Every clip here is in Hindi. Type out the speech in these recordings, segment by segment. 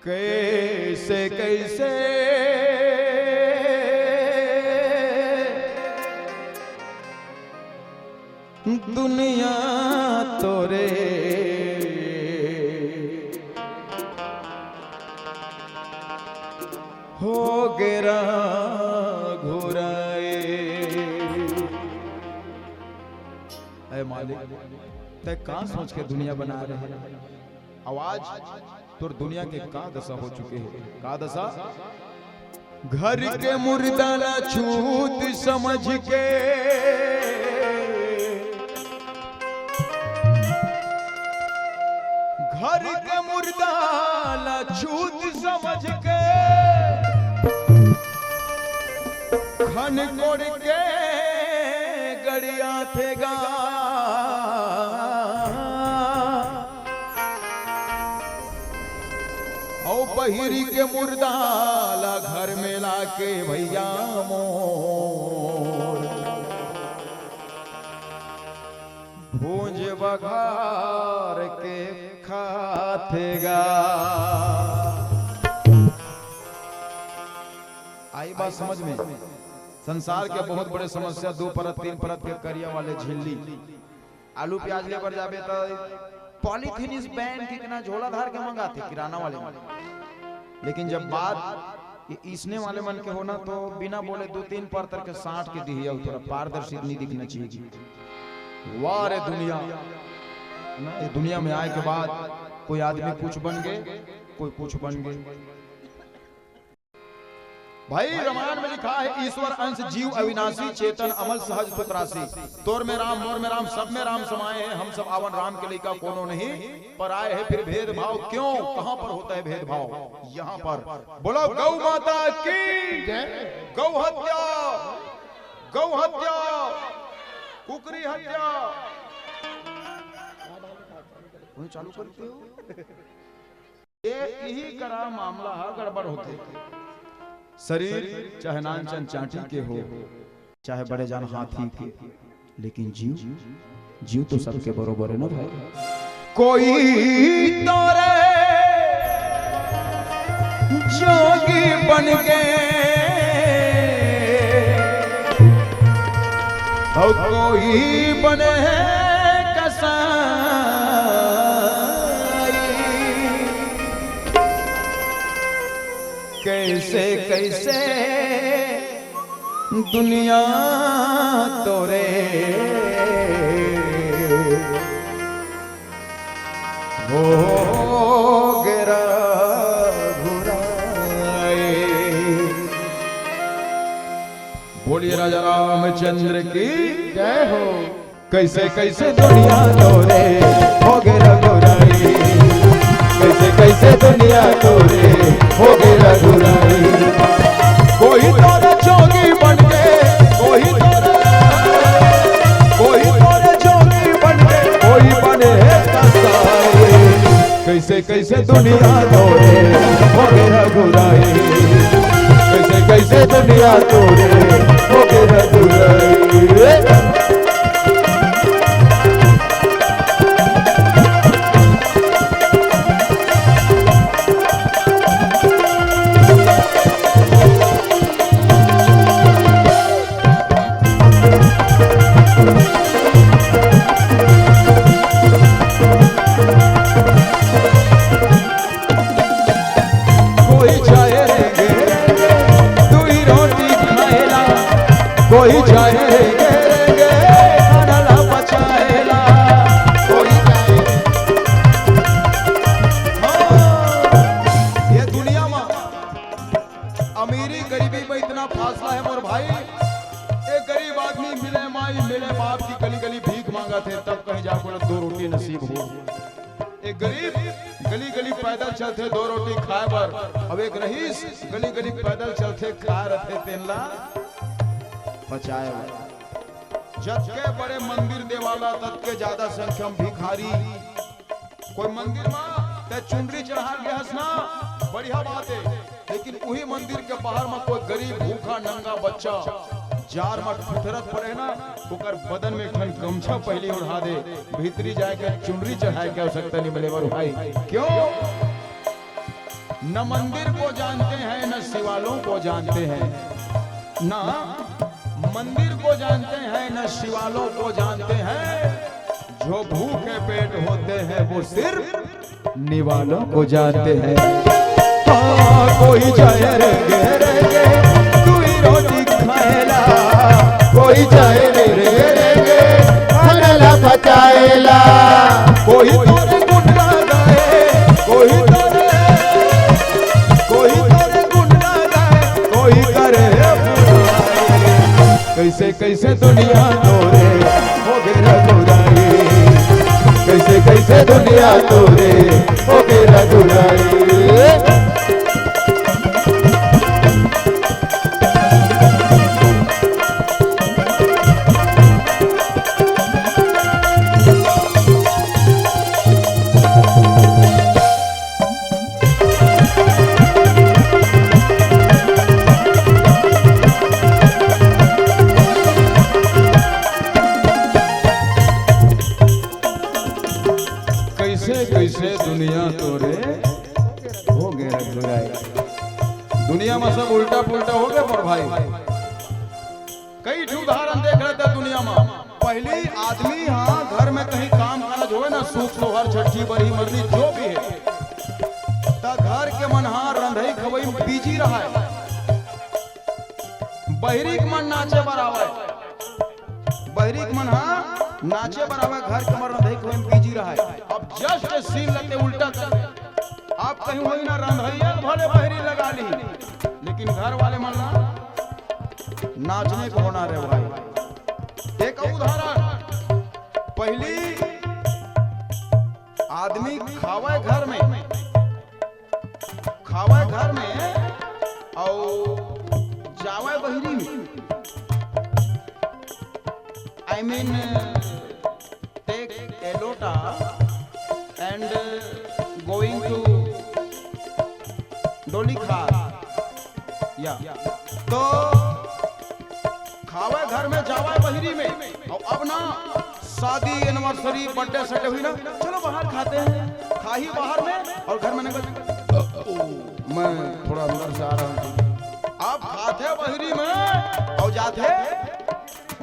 कैसे कैसे दुनिया तोरे हो गिरा घुराए। ऐ मालिक तय कहां सोच के दुनिया बना रहे हैं। आवाज तो दुनिया के का दशा हो चुके हैं। का दशा घर के मुर्दा ला छूत समझ के घर के मुर्दा ला छूत समझ के खन कोड़ के गड़िया थे गा बहिरी के मुर्दा ला घर में लाके भैया मोर भूंज बघार के खातेगा। आई बात समझ में। संसार के बहुत बड़े समस्या 2 परत 3 परत के करिया वाले झिल्ली आलू प्याज ले पर जाबे तो पॉलीथीन इस बैन कितना झोला धार के मंगाते किराना वाले में। लेकिन जब बात ये इसने वाले मन के होना तो बिना बोले 2-3 परतर के 60 के दिया थोड़ा पारदर्शी नहीं दिखना चाहिए। वाह रे दुनिया ना, ये दुनिया में आए के बाद कोई आदमी कुछ बन गए कोई कुछ बन गए। भाई रामायण में लिखा है ईश्वर अंश जीव अविनाशी चेतन अमल सहज पुत्रासी तोर में राम मोर में राम सब में राम समाये हैं हम सब आवन राम के लिखा कोनो नहीं पर आए हैं फिर भेदभाव क्यों कहां पर होता है भेदभाव यहां पर। बोलो गौ माता की गौ हत्या कुकरी हत्या चालू करते हो एक ही करा मामला गड़बड़ होते। शरीर चाहे नानचन चांटी के हो चाहे बड़े जान हाथी के लेकिन जीव तो सबके बरोबर है ना भाई। कोई तोरे जोगी बन गए और कोई बने कसाई। कैसे कैसे दुनिया तोरे हो गिरा घुराए। बोलिए राजा रामचंद्र की जय हो। कैसे कैसे दुनिया तोरे हो गिरा घुराए। कैसे कैसे दुनिया तोरे हो गिरा घुराई। कोई तोरे जोगी बन के कोई तोरे जोगी बन के कोई बने कसाई। कैसे कैसे दुनिया तोरे हो गिरा घुराई। कैसे कैसे दुनिया तोरे हो गिरा घुराई। कोई जाए गे खाना बचाएला कोई जाए। ये दुनिया में अमीरी गरीबी में इतना फासला है मोर भाई। एक गरीब आदमी मिले माई मिले बाप की गली गली भीख मांगा थे तब कहीं जाकर 2 रोटी नसीब हो। एक गरीब गली गली पैदल चलते 2 रोटी खाए पर अब एक रईस गली गली पैदल चलते खा रहे तेला बचाए। जब के बड़े मंदिर देवाला तब के ज्यादा संख्या में भिखारी। कोई मंदिर में ते चुनरी चढ़ा के हंसना बढ़िया बात है लेकिन वही मंदिर के बाहर में कोई गरीब भूखा नंगा बच्चा जार में ठुठरत पड़े ना ओकर बदन में खन गमछा पहले उड़ा दे भीतरी जाए के चुनरी चढ़ाए के आवश्यकता नहीं मिले भाई। क्यों न मंदिर को जानते हैं न शिवालों को जानते हैं, ना मंदिर को जानते हैं न शिवालों को जानते हैं, जो भूखे पेट होते हैं वो सिर्फ निवालों को जानते हैं। हाँ कोई जाए रे गे तू ही रोटी खाएला, कोई जाए रे गे खाना बचाएला, कोई तोरे गुंडा गाए, कोई तोरे गुंडा गाए, कोई करे कैसे कैसे दुनिया तोरे हो गे रघुराई, कैसे कैसे दुनिया तोरे हो गे रघुराई। कैसे दुनिया तोरे हो गए रघुराई। दुनिया में सब उल्टा पुल्टा हो गए पर भाई कई उदाहरण देख रहे थे दुनिया में। पहले आदमी हाँ घर में कहीं काम काज हो ना, सूख सोहर छठी बड़ी मरली जो भी है, तो घर के मनहार रंधई खवई में बीजी रहा है। बहरी के मन नाचे बराबर, बहरी के मन हाँ नाचे बराबर, घर के मन रंधई खवई में बीजी रहा है। अब जस्ट सीन लगते उल्टा कर, आप कहीं वही ना रंधैया भले बहरी लगा ली, लेकिन घर वाले मन नाचने को होना रे भाई। एक उदाहरण, पहली आदमी खावे घर में और जावे बहरी में, आई मीन टेक ए लोटा and going to डोली खा या तो खावे घर में जावे बहरी में, और अब ना शादी एनिवर्सरी बर्थडे सटे हुई ना, चलो बाहर खाते हैं, खा ही बाहर में और घर में निकल मैं थोड़ा अंदर से आ रहा हूँ। आप खाते बहरी में और जाते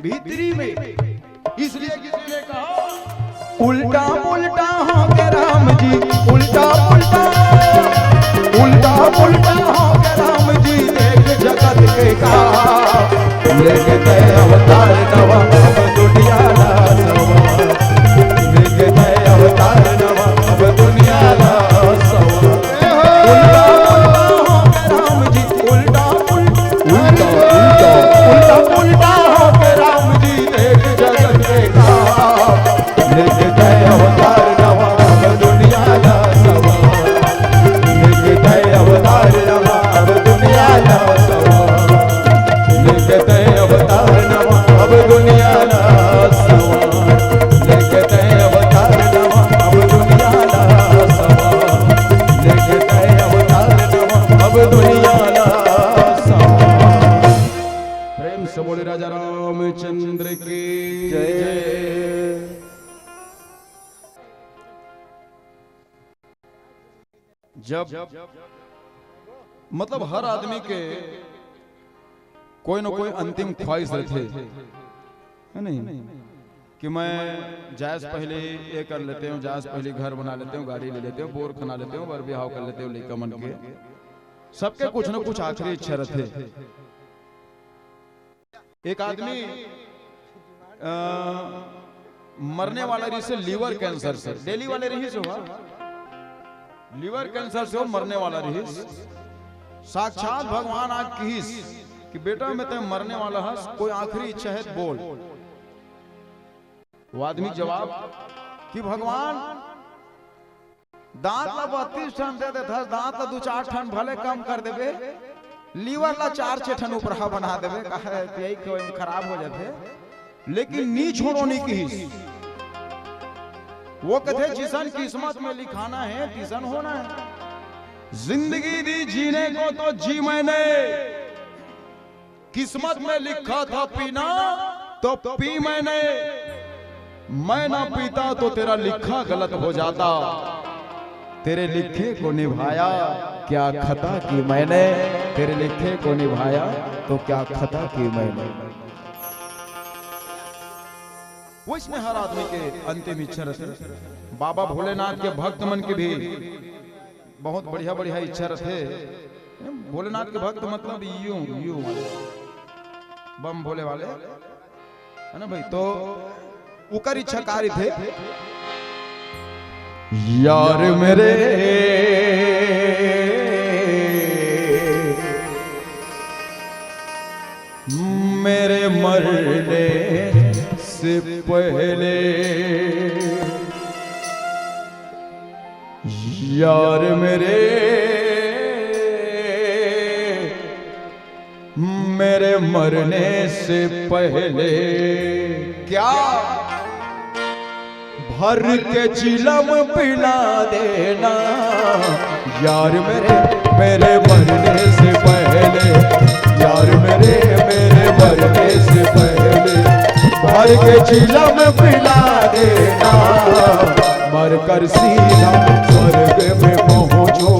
भीतरी में, इसलिए किसी ने कहा उल्टा उल्टा हो के राम जी, उल्टा उल्टा उल्टा उल्टा हो के राम जी, एक जगत के का लेके गए अवतार नवा, अब दुनिया ना सवा, लेके गए अवतार नवा, अब दुनिया ना सवा। उल्टा उल्टा हो के राम जी, उल्टा उल्टा उल्टा उल्टा उल्टा हो के राम जी, एक जगत के का लेके गए अवतार नवा, अब दुनिया ना सवा, लेके गए अवतार नवा, अब दुनिया ना सवा, लेके गए अवतार नवा, अब दुनिया ना सवा, लेके गए अवतार नवा, अब दुनिया ना सवा, लेके गए अवतार नवा, अब दुनिया ना सवा। प्रेम से बोले राजा रामचंद्र की जय। जब मतलब हर आदमी के कोई ना कोई अंतिम ख्वाहिश रहते है नहीं कि मैं जायज पहले ये कर लेते हूँ, जायज पहले घर बना लेते हूँ, गाड़ी ले लेते हूँ, बोर खना लेते हूँ, बर ब्याह कर लेते हूँ, लड़का मन के सबके कुछ ना कुछ आखिरी इच्छा रहते। एक आदमी मरने वाला रही से लीवर कैंसर से, डेली वाले रही से हुआ लीवर कैंसर से वो मरने वाला रही। साक्षात भगवान आज कहिस कि बेटा मैं ते मरने वाला है, कोई आखिरी इच्छा है बोल। वो आदमी जवाब कि भगवान दांत ला 32 ठन दे देता, दांत ला 2-4 ठन भले कम कर देबे, लीवर ला 4-6 ठन ऊपर बना देबे, कहे यही कोई खराब हो जाते, लेकिन नीच होनो नहीं कहिस। वो कहते जिसन किस्मत में लिखाना है तिसन होना है। जिंदगी दी जीने को तो जी मैंने, किस्मत में लिखा था पीना तो पी मैंने, मैं ना पीता तो तेरा लिखा गलत हो जाता। तेरे लिखे को निभाया क्या खता की मैंने, तेरे लिखे को निभाया तो क्या खता की मैंने। वो इसमें हर आदमी के अंतिम इच्छा रहे। बाबा भोलेनाथ के भक्त मन की भी बहुत बढ़िया बढ़िया इच्छा रहे। भोलेनाथ के भक्त मतलब यूं यूं बम भोले वाले है ना भाई। तो उकर इच्छा कार्य थे यार मेरे मेरे मरने से पहले, यार मेरे मेरे मरने से पहले क्या भर के चिलम पिला देना। यार मेरे मेरे मरने से पहले, यार मेरे मेरे मरने से पहले भर के चिलम पिला देना। मर कर सीधा स्वर्ग में पहुँचो,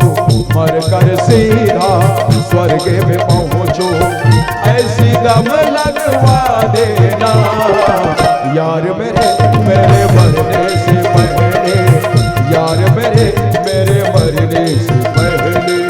मर कर सीधा स्वर्ग में पहुँचो, ऐसी दम लगवा देना। यार मेरे मेरे मरने से पहले, यार मेरे मेरे मरने से पहले।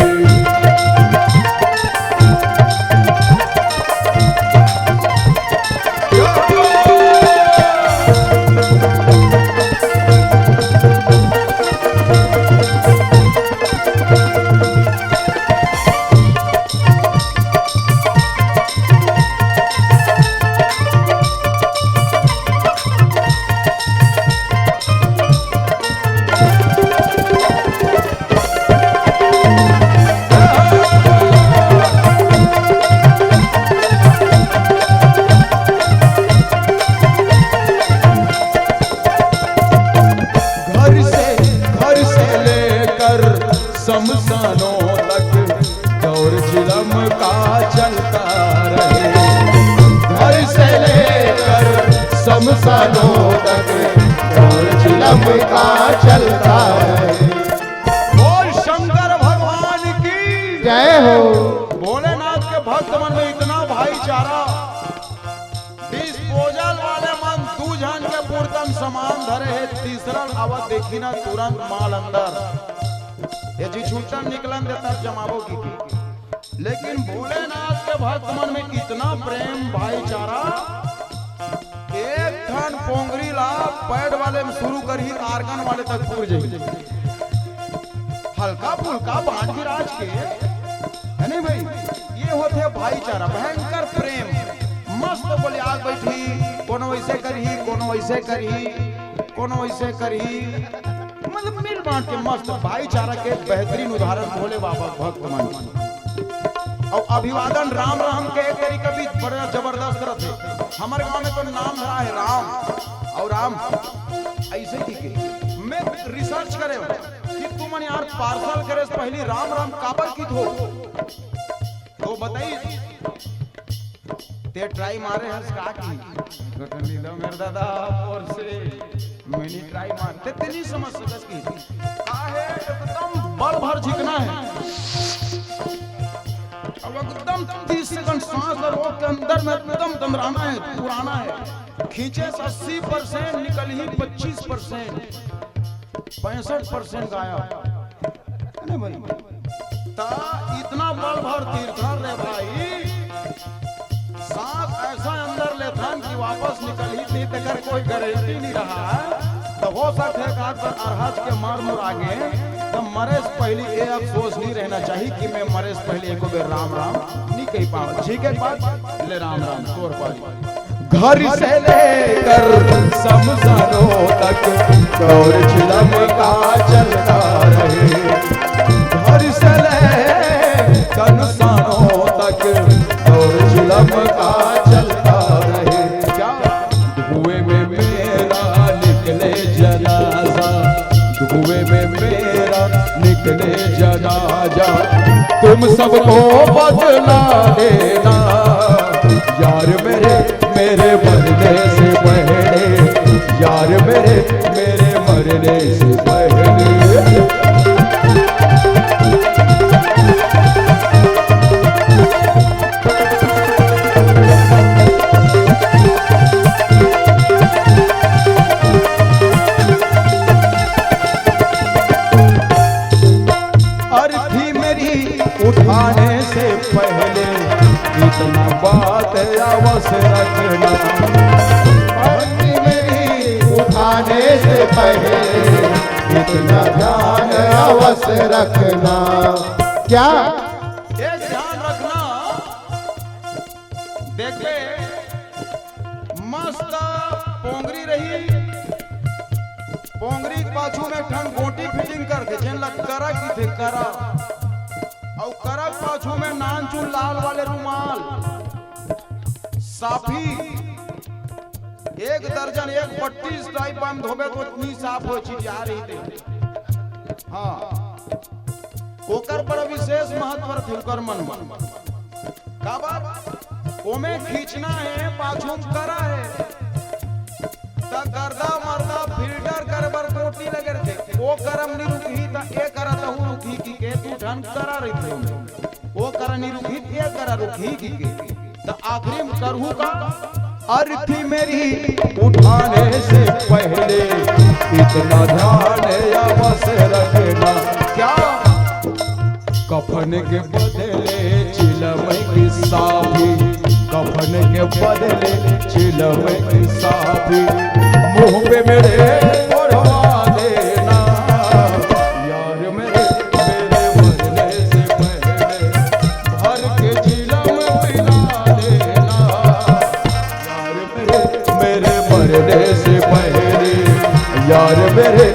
शमशानों तक दौर चिलम का चलता रहे। घर से लेकर शमशानों तक दौर चिलम का चलता रहे। बोल शंकर भगवान की जय हो। भोलेनाथ के भक्त मन में इतना भाईचारा, डिस्पोजल वाले मन दू जन के पूर्तन समान धरे है। तीसरा आवत देखी ना तुरंत माल अंदर ये जी छूटन निकलन देता जमावो की। लेकिन भोलेनाथ के भक्त मन में कितना प्रेम भाईचारा। एक ठन पोंगरी ला पैड वाले में शुरू करी आर्गन वाले तक पूर जाए। हल्का फुल्का बांट विराज के है नहीं भाई। ये होते भाईचारा, भयंकर प्रेम। मस्त बोले आग बैठी, कोनो वैसे करही, कोनो वैसे करही, कोनो वैसे करही, मतलब मिल बांट के मस्त भाईचारा के बेहतरीन उदाहरण भोले बाबा भक्त मन। और अभिवादन राम राम के तरीका भी बड़ा जबरदस्त रहते। हमारे गांव में तो नाम रहा है राम, और राम ऐसे ही के मैं रिसर्च करे कि तुम यार पार्सल करे पहली राम राम काबर की हो तो बताइए। ते ट्राई मारे हंस का की मेरे दादा और से मैंने ट्राई मारते ते नहीं समझ सकस की काहे एकदम बल भर झिकना है। अब एकदम 30 सेकंड सांस लो के अंदर में एकदम दमराना है, पुराना है। खींचे 80% निकल ही 25%, 65% गायब है भाई। ता इतना बल भर तीर्थर रे भाई, सांस ऐसा अंदर लेथन कि वापस निकल ही नहीं तकर कोई गारंटी नहीं रहा है। तो हो सकता है कि अरहज के मार मुर आगे तो मरे से पहले ये अफसोस नहीं रहना चाहिए कि मैं मरे से पहले एक बार राम राम नहीं कह पाऊँ। ठीक है बात ले राम राम तोर पाई। घर से लेकर शमशानों तक दौर चिलम का चलता रहे। घर से लेकर शमशानों तक दौर चिलम का चलता रहे। क्या धुएं में मेरा निकले जनाजा, धुएं में मेरा निकले जनाजा, तुम सबको बदला देना। यार मेरे मेरे मरने से पहले, यार मेरे मेरे मरने से पहले। उठाने से पहले इतना बात अवश्य रखना। पत्नी मेरी उठाने से पहले इतना ध्यान अवश्य रखना। क्या एक ध्यान रखना, देखे मस्त पोंगरी रही, पोंगरी के पाछू में ठंड गोटी फिटिंग करके जेन लग करा की थे करा, और करा के पाछू में नानचून लाल वाले रुमाल, साफी एक दर्जन एक पट्टी टाइप बम धोबे तो इतनी साफ हो चिड़िया रही थी। हाँ, ओकर पर विशेष महत्व थे ओकर मन का बात ओमे खींचना है, पाछू करा है त गर्दा मर्दा फिल्टर करबर गोटी लगे थे, वो करम नहीं रुकी त ए करा तहु रुकी की के तू ढन करा रही थे, वो करा नहीं रुकी ए करा रुकी की के त आखिरी में करहू का अर्थी मेरी उठाने से पहले इतना ध्यान अवश्य रखना। क्या कफन के बदले चिलम की साफी, कफन के बदले चिलम की साफी, मुंह पे मेरे ओढ़वा देना यार मेरे मरने से पहले, भर के चिलम पिला देना यार मेरे मरने से पहले, यार मेरे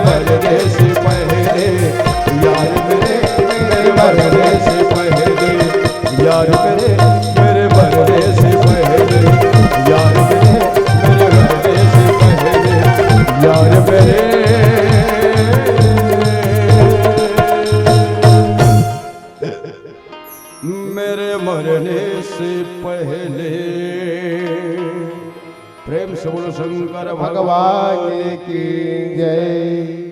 मरने से पहले, यार मेरे मरने से पहले, यार मेरे मरने से पहले, यार मेरे मरने से पहले, यार मेरे मरने से पहले। प्रेम से बोलो शंकर भगवान की जय।